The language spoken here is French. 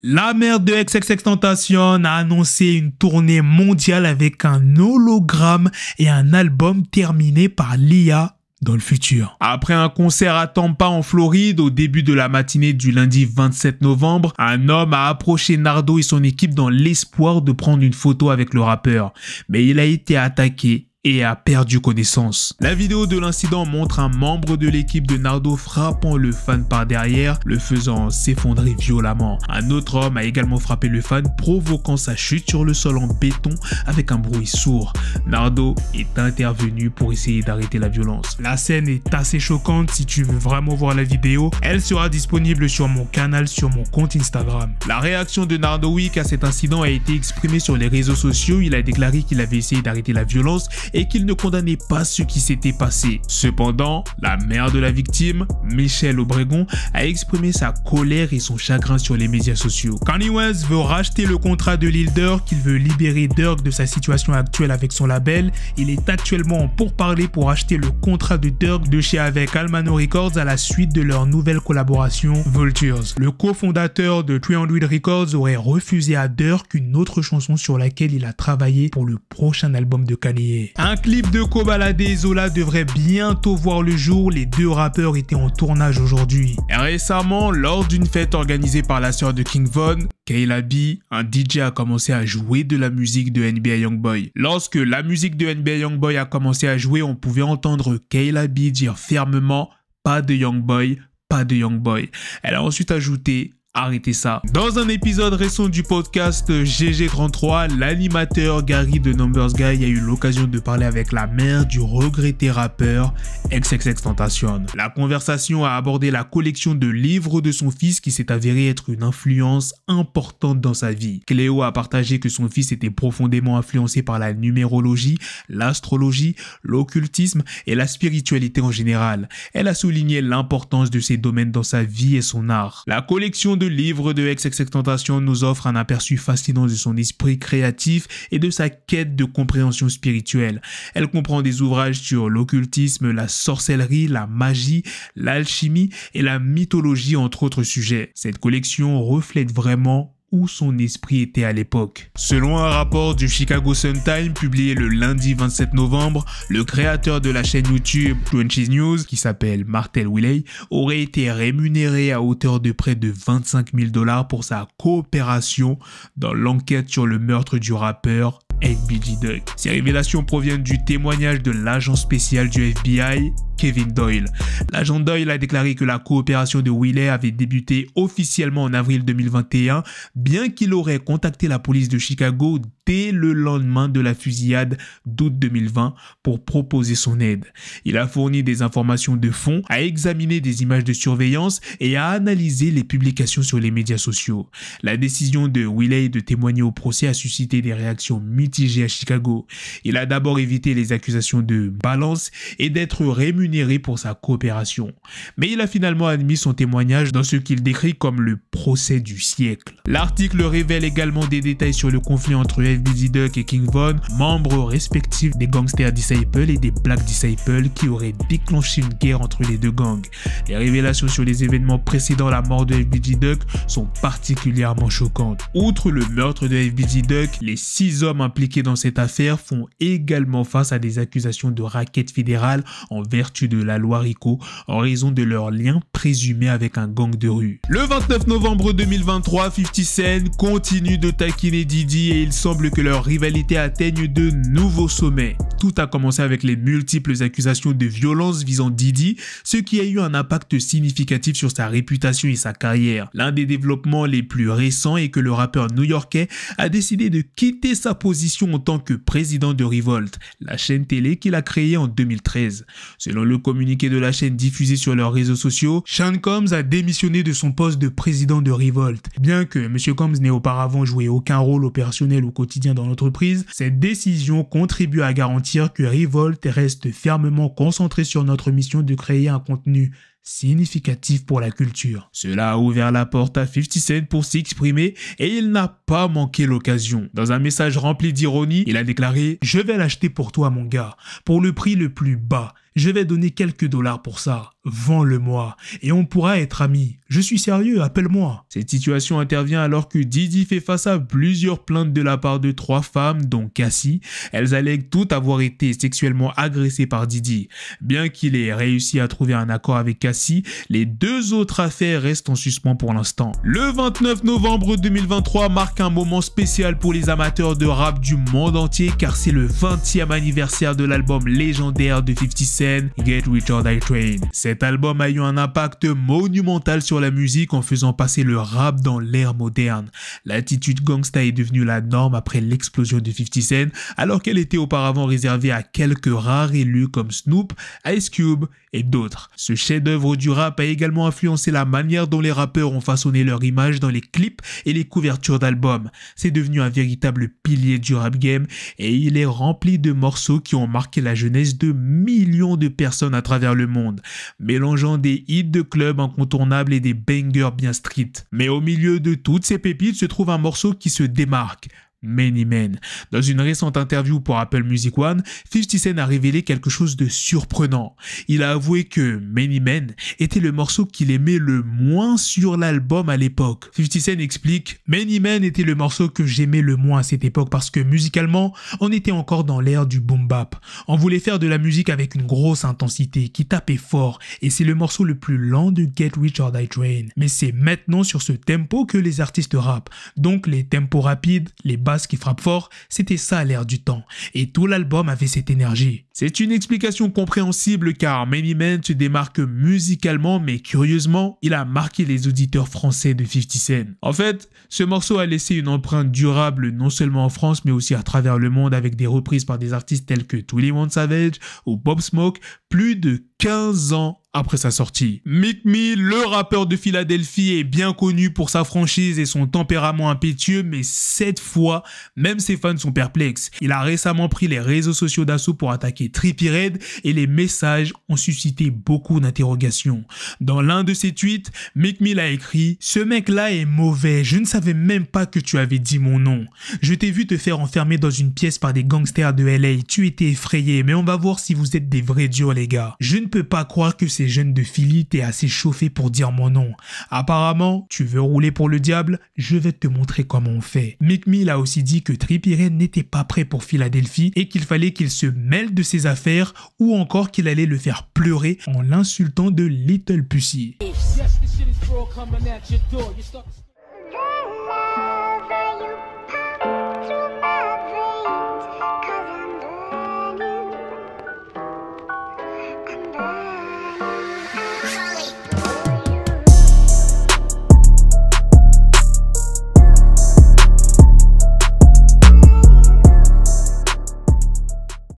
La mère de XXXTentacion a annoncé une tournée mondiale avec un hologramme et un album terminé par l'IA dans le futur. Après un concert à Tampa en Floride au début de la matinée du lundi 27 novembre, un homme a approché Nardo et son équipe dans l'espoir de prendre une photo avec le rappeur. Mais il a été attaqué et a perdu connaissance. La vidéo de l'incident montre un membre de l'équipe de Nardo frappant le fan par derrière, le faisant s'effondrer violemment. Un autre homme a également frappé le fan, provoquant sa chute sur le sol en béton avec un bruit sourd. Nardo est intervenu pour essayer d'arrêter la violence. La scène est assez choquante. Si tu veux vraiment voir la vidéo, elle sera disponible sur mon canal, sur mon compte Instagram. La réaction de Nardo Wick à cet incident a été exprimée sur les réseaux sociaux. Il a déclaré qu'il avait essayé d'arrêter la violence et qu'il ne condamnait pas ce qui s'était passé. Cependant, la mère de la victime, Michelle Obregon, a exprimé sa colère et son chagrin sur les médias sociaux. Kanye West veut racheter le contrat de Lil Durk, il veut libérer Durk de sa situation actuelle avec son label. Il est actuellement en pourparlers pour acheter le contrat de Durk de chez avec Almano Records à la suite de leur nouvelle collaboration Vultures. Le cofondateur de 300 Records aurait refusé à Durk une autre chanson sur laquelle il a travaillé pour le prochain album de Kanye. Un clip de Kobalade et Zola devrait bientôt voir le jour. Les deux rappeurs étaient en tournage aujourd'hui. Récemment, lors d'une fête organisée par la sœur de King Von, Kayla B, un DJ a commencé à jouer de la musique de NBA Youngboy. Lorsque la musique de NBA Youngboy a commencé à jouer, on pouvait entendre Kayla B dire fermement « Pas de Youngboy, pas de Youngboy ». Elle a ensuite ajouté « Arrêtez ça ». Dans un épisode récent du podcast GG33, l'animateur Gary de Numbers Guy a eu l'occasion de parler avec la mère du regretté rappeur XXXTentacion. La conversation a abordé la collection de livres de son fils qui s'est avérée être une influence importante dans sa vie. Cléo a partagé que son fils était profondément influencé par la numérologie, l'astrologie, l'occultisme et la spiritualité en général. Elle a souligné l'importance de ces domaines dans sa vie et son art. La collection de livres de XXXTentacion nous offre un aperçu fascinant de son esprit créatif et de sa quête de compréhension spirituelle. Elle comprend des ouvrages sur l'occultisme, la sorcellerie, la magie, l'alchimie et la mythologie entre autres sujets. Cette collection reflète vraiment où son esprit était à l'époque. Selon un rapport du Chicago Sun-Times publié le lundi 27 novembre, le créateur de la chaîne YouTube 20 News, qui s'appelle Martel Willey, aurait été rémunéré à hauteur de près de 25 000 $ pour sa coopération dans l'enquête sur le meurtre du rappeur FBG Duck. Ces révélations proviennent du témoignage de l'agent spécial du FBI, Kevin Doyle. L'agent Doyle a déclaré que la coopération de Willey avait débuté officiellement en avril 2021, bien qu'il aurait contacté la police de Chicago dès le lendemain de la fusillade d'août 2020 pour proposer son aide. Il a fourni des informations de fond, a examiné des images de surveillance et a analysé les publications sur les médias sociaux. La décision de Willey de témoigner au procès a suscité des réactions mitigées à Chicago. Il a d'abord évité les accusations de balance et d'être rémunéré pour sa coopération. Mais il a finalement admis son témoignage dans ce qu'il décrit comme le procès du siècle. L'article révèle également des détails sur le conflit entre FBG Duck et King Von, membres respectifs des Gangster Disciples et des Black Disciples qui auraient déclenché une guerre entre les deux gangs. Les révélations sur les événements précédant la mort de FBG Duck sont particulièrement choquantes. Outre le meurtre de FBG Duck, les 6 hommes impliqués dans cette affaire font également face à des accusations de racket fédérale en vertu de la loi RICO en raison de leur lien présumé avec un gang de rue. Le 29 novembre 2023, 50 Cent continue de taquiner Diddy et il semble que leur rivalité atteigne de nouveaux sommets. Tout a commencé avec les multiples accusations de violence visant Diddy, ce qui a eu un impact significatif sur sa réputation et sa carrière. L'un des développements les plus récents est que le rappeur new-yorkais a décidé de quitter sa position en tant que président de Revolt, la chaîne télé qu'il a créée en 2013. Selon le communiqué de la chaîne diffusé sur leurs réseaux sociaux, Sean Combs a démissionné de son poste de président de Revolt. Bien que M. Combs n'ait auparavant joué aucun rôle opérationnel au quotidien dans l'entreprise, cette décision contribue à garantir que Revolt reste fermement concentré sur notre mission de créer un contenu significatif pour la culture. Cela a ouvert la porte à 50 Cent pour s'exprimer et il n'a pas manqué l'occasion. Dans un message rempli d'ironie, il a déclaré « Je vais l'acheter pour toi mon gars, pour le prix le plus bas. Je vais donner quelques dollars pour ça. Vends-le-moi et on pourra être amis. Je suis sérieux, appelle-moi. Cette situation intervient alors que Diddy fait face à plusieurs plaintes de la part de 3 femmes, dont Cassie. Elles allèguent toutes avoir été sexuellement agressées par Diddy. Bien qu'il ait réussi à trouver un accord avec Cassie, les 2 autres affaires restent en suspens pour l'instant. Le 29 novembre 2023 marque un moment spécial pour les amateurs de rap du monde entier car c'est le 20e anniversaire de l'album légendaire de 50 Cent, Get Rich or Die Trying. Cet album a eu un impact monumental sur la musique en faisant passer le rap dans l'ère moderne. L'attitude gangsta est devenue la norme après l'explosion de 50 Cent, alors qu'elle était auparavant réservée à quelques rares élus comme Snoop, Ice Cube et d'autres. Ce chef-d'œuvre du rap a également influencé la manière dont les rappeurs ont façonné leur image dans les clips et les couvertures d'albums. C'est devenu un véritable pilier du rap game et il est rempli de morceaux qui ont marqué la jeunesse de millions de personnes à travers le monde, mélangeant des hits de club incontournables et des bangers bien street. Mais au milieu de toutes ces pépites se trouve un morceau qui se démarque. Many Men. Dans une récente interview pour Apple Music One, 50 Cent a révélé quelque chose de surprenant. Il a avoué que Many Men était le morceau qu'il aimait le moins sur l'album à l'époque. 50 Cent explique: Many Men était le morceau que j'aimais le moins à cette époque parce que musicalement, on était encore dans l'ère du boom bap. On voulait faire de la musique avec une grosse intensité, qui tapait fort, et c'est le morceau le plus lent de Get Rich or Die Trying. Mais c'est maintenant sur ce tempo que les artistes rappent. Donc les tempos rapides, les basse qui frappe fort, c'était ça l'air du temps. Et tout l'album avait cette énergie. C'est une explication compréhensible car Many Men se démarque musicalement, mais curieusement, il a marqué les auditeurs français de 50 Cent. En fait, ce morceau a laissé une empreinte durable non seulement en France, mais aussi à travers le monde avec des reprises par des artistes tels que 21 Savage ou Pop Smoke, plus de 15 ans après sa sortie. Meek Mill, le rappeur de Philadelphie, est bien connu pour sa franchise et son tempérament impétueux, mais cette fois, même ses fans sont perplexes. Il a récemment pris les réseaux sociaux d'assaut pour attaquer Trippie Redd et les messages ont suscité beaucoup d'interrogations. Dans l'un de ses tweets, Meek Mill a écrit « Ce mec-là est mauvais, je ne savais même pas que tu avais dit mon nom. Je t'ai vu te faire enfermer dans une pièce par des gangsters de LA, tu étais effrayé, mais on va voir si vous êtes des vrais durs les gars. Je ne peux pas croire que ces jeunes de Philly t'es assez chauffé pour dire mon nom. Apparemment, tu veux rouler pour le diable, je vais te montrer comment on fait. » Meek Mill a aussi dit que Trippie Redd n'était pas prêt pour Philadelphie et qu'il fallait qu'il se mêle de ses affaires ou encore qu'il allait le faire pleurer en l'insultant de Little Pussy.